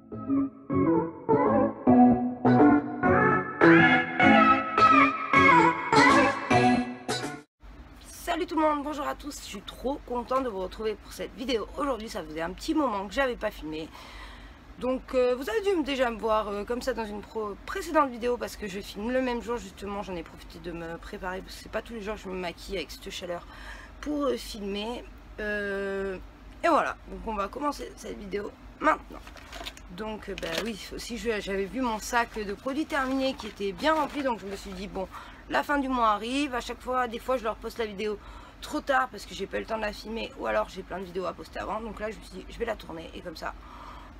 Salut tout le monde, bonjour à tous, je suis trop contente de vous retrouver pour cette vidéo. Aujourd'hui ça faisait un petit moment que j'avais pas filmé. Donc vous avez dû déjà me voir comme ça dans une précédente vidéo parce que je filme le même jour justement. J'en ai profité de me préparer parce que c'est pas tous les jours que je me maquille avec cette chaleur pour filmer. Et voilà, donc on va commencer cette vidéo maintenant. Donc oui, aussi j'avais vu mon sac de produits terminés qui était bien rempli, donc je me suis dit bon, la fin du mois arrive, à chaque fois, des fois je leur poste la vidéo trop tard parce que j'ai pas eu le temps de la filmer ou alors j'ai plein de vidéos à poster avant, donc là je me suis dit je vais la tourner et comme ça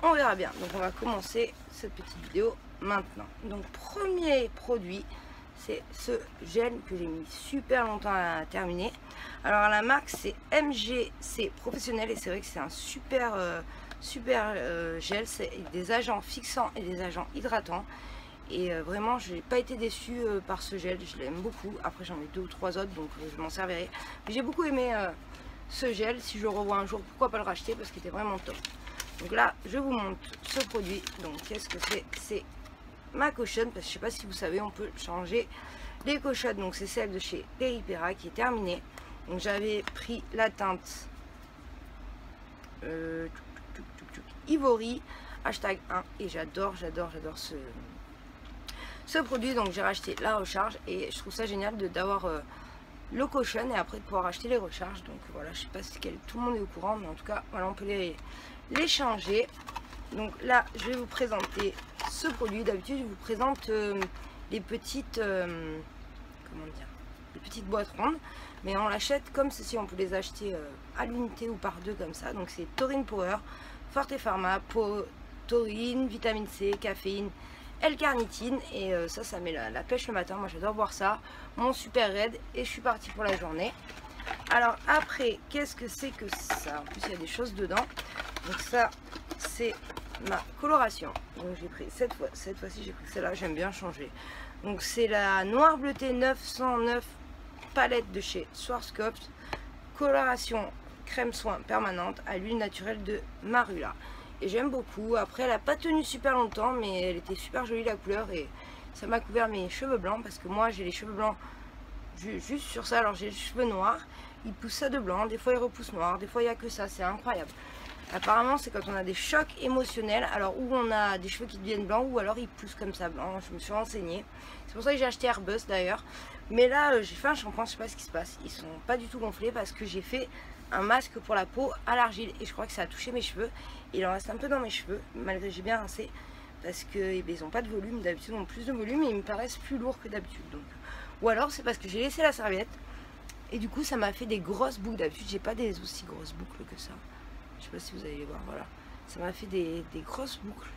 on verra bien. Donc on va commencer cette petite vidéo maintenant. Donc premier produit, c'est ce gel que j'ai mis super longtemps à terminer. Alors la marque c'est MGC Professionnel et c'est vrai que c'est un super gel, c'est des agents fixants et des agents hydratants. Et vraiment je n'ai pas été déçue par ce gel, je l'aime beaucoup. Après j'en ai 2 ou 3 autres donc je m'en servirai. Mais j'ai beaucoup aimé ce gel, si je le revois un jour pourquoi pas le racheter parce qu'il était vraiment top. Donc là je vous montre ce produit. Donc qu'est-ce que c'est? C'est ma cochonne, parce que je sais pas si vous savez on peut changer les cochonnes. Donc c'est celle de chez Peripera qui est terminée. Donc j'avais pris la teinte Ivory hashtag 1 et j'adore ce produit. Donc j'ai racheté la recharge et je trouve ça génial d'avoir le caution et après de pouvoir acheter les recharges. Donc voilà, je sais pas si tout le monde est au courant, mais en tout cas voilà, on peut les changer. Donc là je vais vous présenter ce produit. D'habitude je vous présente les petites comment dire, les petites boîtes rondes, mais on l'achète comme ceci, on peut les acheter à l'unité ou par deux comme ça. Donc c'est Taurine Power, Forte Pharma, taurine, vitamine C, caféine, L-carnitine et ça met la pêche le matin. Moi j'adore boire ça, mon super raid, et je suis partie pour la journée. Alors après, qu'est-ce que c'est que ça? En plus il y a des choses dedans. Donc ça c'est ma coloration. Donc j'ai pris cette fois-ci j'ai pris celle-là, j'aime bien changer. Donc c'est la noir bleuté 909 palette de chez Schwarzkopf, coloration crème soin permanente à l'huile naturelle de Marula. Et j'aime beaucoup. Après elle n'a pas tenu super longtemps mais elle était super jolie la couleur et ça m'a couvert mes cheveux blancs parce que moi j'ai les cheveux blancs juste sur ça. Alors j'ai les cheveux noirs, ils poussent ça de blanc, des fois ils repoussent noir, des fois il n'y a que ça, c'est incroyable. Apparemment c'est quand on a des chocs émotionnels, alors où on a des cheveux qui deviennent blancs ou alors ils poussent comme ça blanc. Je me suis renseignée, c'est pour ça que j'ai acheté Airbus d'ailleurs. Mais là j'ai fait un shampoing, je sais pas ce qui se passe, ils sont pas du tout gonflés parce que j'ai fait un masque pour la peau à l'argile et je crois que ça a touché mes cheveux. Il en reste un peu dans mes cheveux malgré que j'ai bien rincé parce qu'ils n'ont pas de volume. D'habitude ils ont plus de volume et ils me paraissent plus lourds que d'habitude. Donc ou alors c'est parce que j'ai laissé la serviette et du coup ça m'a fait des grosses boucles. D'habitude j'ai pas des aussi grosses boucles que ça. Je sais pas si vous allez les voir, voilà. Ça m'a fait des grosses boucles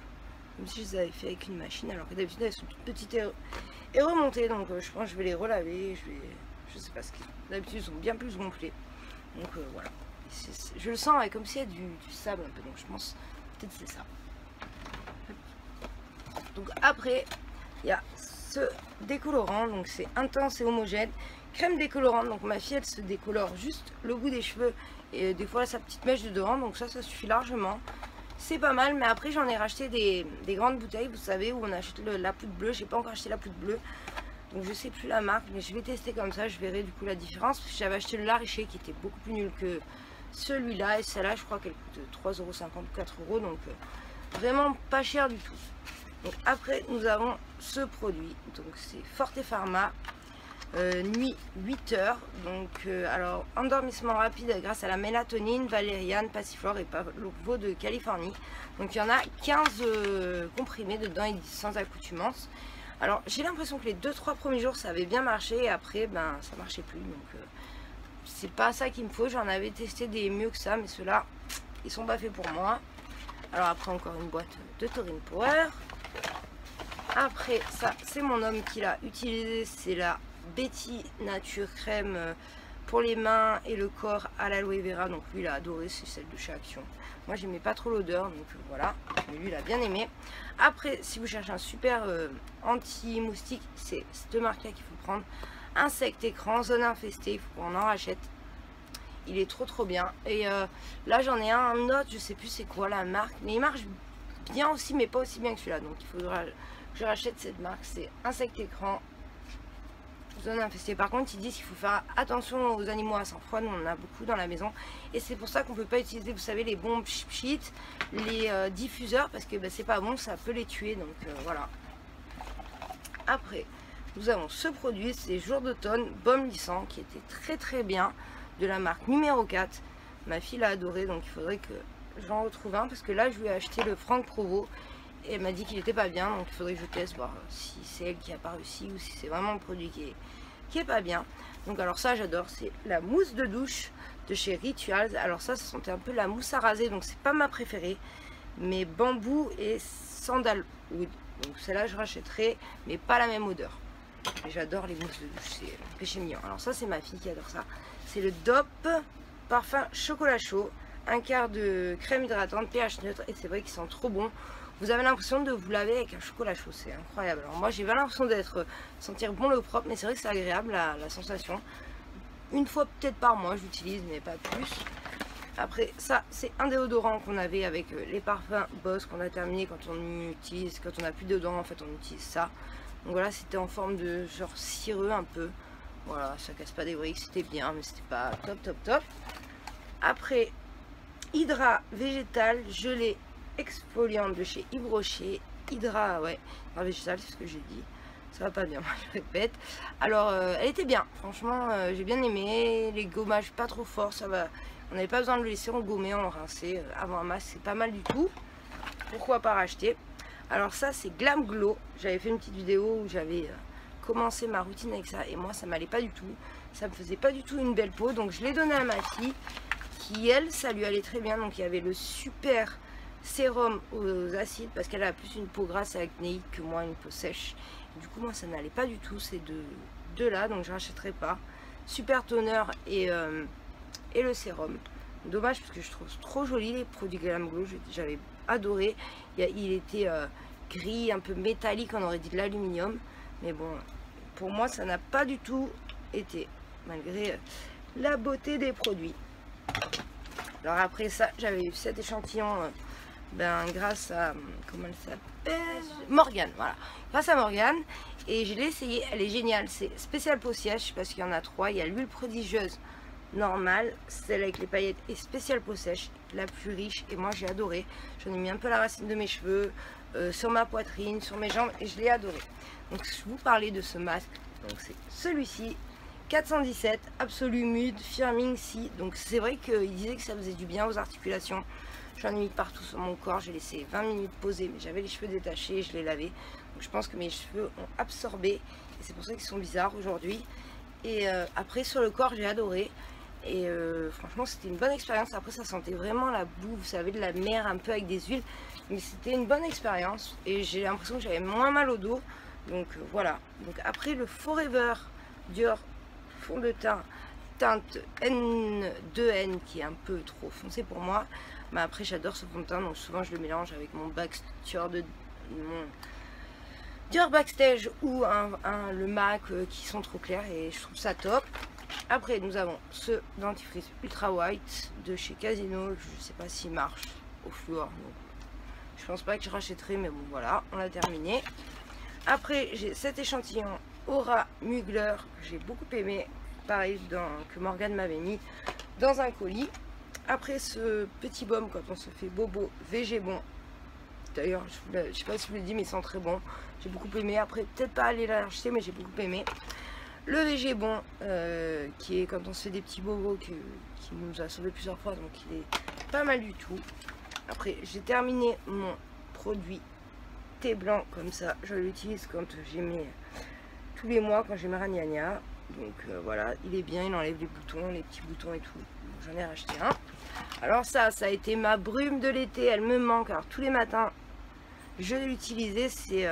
comme si je les avais fait avec une machine alors que d'habitude elles sont toutes petites et remontées. Donc je pense que je vais les relaver. Je sais pas ce qu'ils sont. D'habitude ils sont bien plus gonflés. Donc voilà, je le sens comme s'il y a du sable un peu, donc je pense peut-être c'est ça. Donc après il y a ce décolorant, donc c'est intense et homogène, crème décolorante. Donc ma fille elle se décolore juste le bout des cheveux et des fois sa petite mèche de devant, donc ça suffit largement, c'est pas mal. Mais après j'en ai racheté des grandes bouteilles, vous savez, où on achète la poudre bleue. J'ai pas encore acheté la poudre bleue, donc je sais plus la marque, mais je vais tester comme ça, je verrai du coup la différence. Parce que j'avais acheté le Lariché qui était beaucoup plus nul que celui-là, et celle-là je crois qu'elle coûte 3,50€ ou 4€, donc vraiment pas cher du tout. Donc après nous avons ce produit, donc c'est Forte Pharma, nuit 8 heures. Donc alors endormissement rapide grâce à la mélatonine, valériane, passiflore et pavlovo de Californie. Donc il y en a 15 comprimés dedans, ils disent sans accoutumance. Alors j'ai l'impression que les 2-3 premiers jours ça avait bien marché et après ben ça marchait plus. Donc c'est pas ça qu'il me faut. J'en avais testé des mieux que ça, mais ceux-là ils sont pas faits pour moi. Alors après encore une boîte de Taurine Power. Après ça c'est mon homme qui l'a utilisé, c'est la Betty Nature crème pour les mains et le corps à l'aloe vera. Donc lui il a adoré, c'est celle de chez Action. Moi j'aimais pas trop l'odeur, donc voilà, mais lui il a bien aimé. Après si vous cherchez un super anti-moustique, c'est cette marque là qu'il faut prendre. Insecte écran, zone infestée, il faut qu'on en rachète. Il est trop bien. Et là j'en ai un autre, je sais plus c'est quoi la marque, mais il marche bien aussi, mais pas aussi bien que celui-là. Donc il faudra que je rachète cette marque. C'est Insect Écran, zone infestée. Par contre, ils disent qu'il faut faire attention aux animaux à sang-froid. Nous, on en a beaucoup dans la maison. Et c'est pour ça qu'on ne peut pas utiliser, vous savez, les bombes pchit, les diffuseurs, parce que c'est pas bon, ça peut les tuer. Donc voilà. Après, nous avons ce produit, c'est Jour d'automne, baume lissant, qui était très très bien, de la marque numéro 4. Ma fille l'a adoré, donc il faudrait que j'en retrouve un, parce que là, je lui ai acheté le Franck Provo. Et elle m'a dit qu'il n'était pas bien, donc il faudrait que je teste, voir si c'est elle qui a pas réussi ou si c'est vraiment le produit qui est pas bien. Donc alors ça j'adore, c'est la mousse de douche de chez Rituals. Alors ça sentait un peu la mousse à raser, donc c'est pas ma préférée, mais bambou et sandalwood. Donc celle-là je rachèterai, mais pas la même odeur. J'adore les mousses de douche, c'est un péché mignon. Alors ça c'est ma fille qui adore ça. C'est le DOP parfum chocolat chaud, un quart de crème hydratante pH neutre, et c'est vrai qu'ils sont trop bons. Vous avez l'impression de vous laver avec un chocolat chaud, c'est incroyable. Alors moi j'ai pas l'impression d'être sentir bon le propre, mais c'est vrai que c'est agréable la sensation. Une fois peut-être par mois j'utilise, mais pas plus. Après ça c'est un déodorant qu'on avait avec les parfums Boss qu'on a terminé quand on utilise, quand on n'a plus de déodorant en fait on utilise ça. Donc voilà, c'était en forme de genre cireux un peu. Voilà, ça casse pas des briques, c'était bien, mais c'était pas top. Après, Hydra végétal gelé exfoliante de chez Yves Rocher. Hydra, ouais, végétal, c'est ce que j'ai dit. Ça va pas bien, je répète. Alors, elle était bien, franchement, j'ai bien aimé. Les gommages pas trop forts, ça va. On n'avait pas besoin de le laisser, on gommait, on rinçait. Avant un masque, c'est pas mal du tout. Pourquoi pas racheter? Alors ça, c'est Glam Glow. J'avais fait une petite vidéo où j'avais commencé ma routine avec ça. Et moi, ça m'allait pas du tout. Ça me faisait pas du tout une belle peau. Donc je l'ai donné à ma fille, qui elle, ça lui allait très bien. Donc il y avait le super sérum aux acides, parce qu'elle a plus une peau grasse et acnéique que moi, une peau sèche. Du coup moi ça n'allait pas du tout ces deux là, donc je rachèterai pas. Super toner et le sérum. Dommage parce que je trouve trop joli les produits Glam Glow, j'avais adoré. Il était gris, un peu métallique, on aurait dit de l'aluminium, mais bon, pour moi ça n'a pas du tout été, malgré la beauté des produits. Alors après ça, j'avais eu cet échantillon grâce à, comment elle s'appelle, Morgane, voilà, grâce à Morgane, et je l'ai essayé, elle est géniale. C'est spécial peau sèche parce qu'il y en a trois. Il y a l'huile prodigieuse normale, celle avec les paillettes, et spécial peau sèche, la plus riche, et moi j'ai adoré. J'en ai mis un peu la racine de mes cheveux, sur ma poitrine, sur mes jambes, et je l'ai adoré. Donc je vous parlais de ce masque, donc c'est celui-ci, 417 Absolu Mud Firming C. Donc c'est vrai qu'il disait que ça faisait du bien aux articulations. J'en ai mis partout sur mon corps, j'ai laissé 20 minutes poser, mais j'avais les cheveux détachés et je les lavais. Donc je pense que mes cheveux ont absorbé, et c'est pour ça qu'ils sont bizarres aujourd'hui. Et après sur le corps j'ai adoré, et franchement c'était une bonne expérience. Après ça sentait vraiment la boue, vous savez, de la mer un peu avec des huiles, mais c'était une bonne expérience, et j'ai l'impression que j'avais moins mal au dos. Donc voilà. Donc après le Forever Dior fond de teint teinte N2N qui est un peu trop foncé pour moi. Mais après j'adore ce fond de teint, donc souvent je le mélange avec mon Dior Backstage ou le MAC qui sont trop clairs, et je trouve ça top. Après nous avons ce dentifrice Ultra White de chez Casino, je sais pas s'il marche au fluor, donc je pense pas que je rachèterai, mais bon voilà, on l'a terminé. Après j'ai cet échantillon Aura Mugler que j'ai beaucoup aimé, pareil que Morgane m'avait mis dans un colis. Après ce petit baume quand on se fait bobo, VG Bon. D'ailleurs, je sais pas si je vous l'ai dit, mais il sent très bon. J'ai beaucoup aimé. Après, peut-être pas aller l'acheter, mais j'ai beaucoup aimé. Le VG Bon, qui est quand on se fait des petits bobos, qui nous a sauvé plusieurs fois, donc il est pas mal du tout. Après, j'ai terminé mon produit thé blanc comme ça. Je l'utilise quand j'ai mes tous les mois, quand j'ai mes ragnagnas. Donc voilà, il est bien, il enlève les boutons, les petits boutons et tout. J'en ai racheté un. Alors ça a été ma brume de l'été, elle me manque. Alors tous les matins, je l'ai utilisé, c'est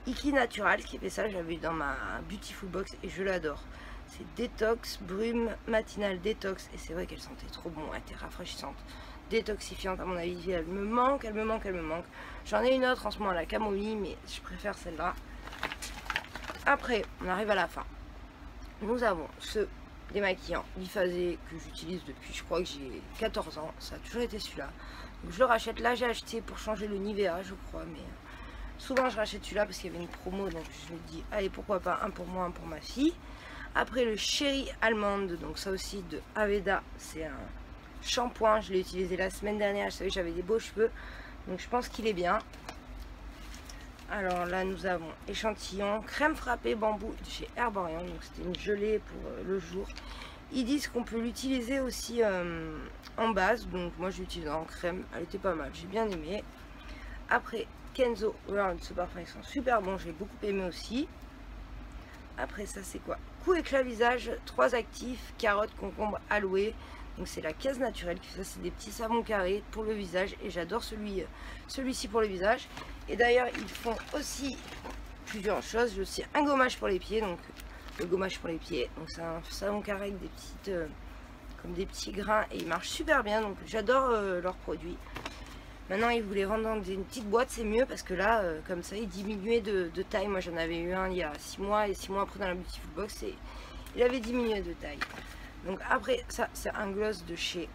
Iki Natural qui fait ça, j'avais dans ma Beautiful Box et je l'adore. C'est détox, brume matinale détox, et c'est vrai qu'elle sentait trop bon, elle était rafraîchissante, détoxifiante à mon avis. Elle me manque, elle me manque, elle me manque. J'en ai une autre en ce moment, la camomille, mais je préfère celle-là. Après, on arrive à la fin. Nous avons ce démaquillant biphasé que j'utilise depuis, je crois que j'ai 14 ans. Ça a toujours été celui-là. Donc, je le rachète. Là j'ai acheté pour changer le Nivea je crois, mais souvent je rachète celui-là parce qu'il y avait une promo, donc je me dis allez pourquoi pas, un pour moi, un pour ma fille. Après le Cherry Almond, donc ça aussi de Aveda, c'est un shampoing, je l'ai utilisé la semaine dernière, je savais que j'avais des beaux cheveux, donc je pense qu'il est bien. Alors là nous avons échantillon crème frappée bambou de chez Herborian, donc c'était une gelée pour le jour. Ils disent qu'on peut l'utiliser aussi en base, donc moi je l'utilise en crème, elle était pas mal, j'ai bien aimé. Après Kenzo World, ce parfum ils sont super bons, j'ai beaucoup aimé aussi. Après ça c'est quoi? Coup éclat visage, 3 actifs, carotte, concombre, aloe. Donc c'est la case naturelle qui fait ça, c'est des petits savons carrés pour le visage et j'adore celui-ci pour le visage. Et d'ailleurs ils font aussi plusieurs choses. J'ai aussi un gommage pour les pieds, donc le gommage pour les pieds, donc c'est un savon carré avec des petites comme des petits grains et il marche super bien, donc j'adore leurs produits. Maintenant ils voulaient vendre dans une petite boîte, c'est mieux parce que là comme ça il diminuait de taille. Moi j'en avais eu un il y a 6 mois et 6 mois après dans la Beautiful Box et il avait diminué de taille. Donc après ça c'est un gloss de chez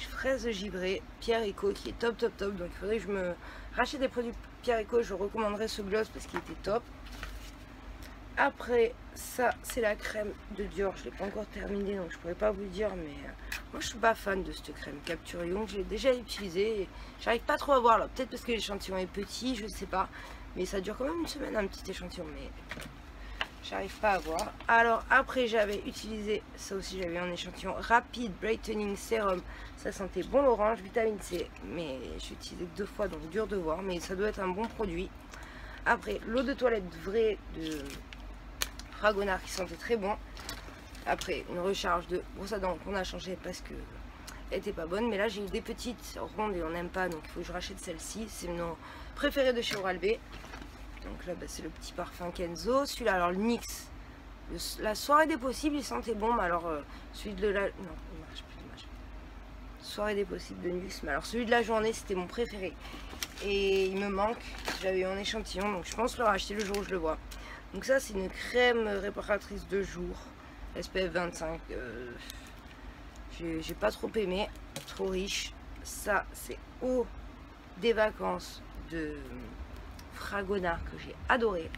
Fraise Givrée Pierre Eco qui est top. Donc il faudrait que je me rachète des produits Pierre Eco, je recommanderais ce gloss parce qu'il était top. Après ça c'est la crème de Dior, je l'ai pas encore terminée donc je pourrais pas vous le dire, mais moi je suis pas fan de cette crème Capture Young, je l'ai déjà utilisée et j'arrive pas trop à voir là, peut-être parce que l'échantillon est petit, je sais pas, mais ça dure quand même une semaine un petit échantillon, mais j'arrive pas à voir. Alors après j'avais utilisé, ça aussi j'avais un échantillon Rapid Brightening Serum, ça sentait bon l'orange, vitamine C, mais j'ai utilisé que 2 fois donc dur de voir, mais ça doit être un bon produit. Après l'eau de toilette vraie de Fragonard qui sentait très bon. Après une recharge de brosse à dents qu'on a changé parce que elle était pas bonne, mais là j'ai eu des petites rondes et on n'aime pas, donc il faut que je rachète celle-ci, c'est mon préféré de chez Oral-B. Donc là bah, c'est le petit parfum Kenzo. Celui-là alors le NYX, la soirée des possibles il sentait bon, mais alors celui de la... non il marche plus, dommage. Soirée des possibles de NYX, mais alors celui de la journée c'était mon préféré et il me manque, j'avais eu un échantillon donc je pense le racheter le jour où je le vois. Donc ça c'est une crème réparatrice de jour SPF 25, j'ai pas trop aimé, trop riche. Ça c'est eau des vacances de Fragonard que j'ai adoré.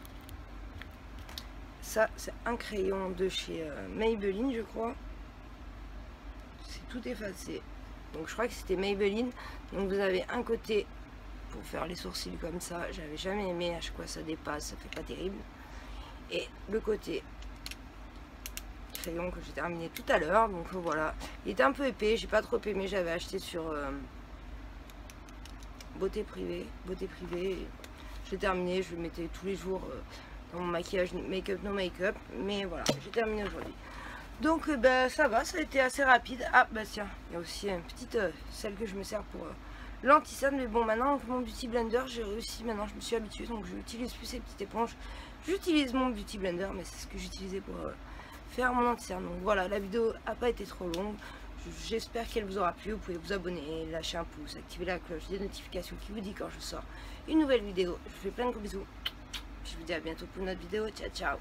Ça c'est un crayon de chez Maybelline je crois, c'est tout effacé, donc je crois que c'était Maybelline. Donc vous avez un côté pour faire les sourcils comme ça, j'avais jamais aimé, à chaque fois ça dépasse, ça fait pas terrible. Et le côté crayon que j'ai terminé tout à l'heure, donc voilà, il était un peu épais, j'ai pas trop aimé, j'avais acheté sur beauté privée, j'ai terminé, je le mettais tous les jours dans mon maquillage make-up no make-up, mais voilà, j'ai terminé aujourd'hui. Donc bah, ça va, ça a été assez rapide. Ah bah tiens, il y a aussi une petite celle que je me sers pour l'anti-cerne, mais bon maintenant avec mon Beauty Blender j'ai réussi, maintenant je me suis habituée, donc je n'utilise plus ces petites éponges, j'utilise mon Beauty Blender, mais c'est ce que j'utilisais pour faire mon anti-cerne. Donc voilà, la vidéo n'a pas été trop longue, j'espère qu'elle vous aura plu. Vous pouvez vous abonner, lâcher un pouce, activer la cloche des notifications qui vous dit quand je sors une nouvelle vidéo. Je vous fais plein de gros bisous, je vous dis à bientôt pour une autre vidéo, ciao ciao.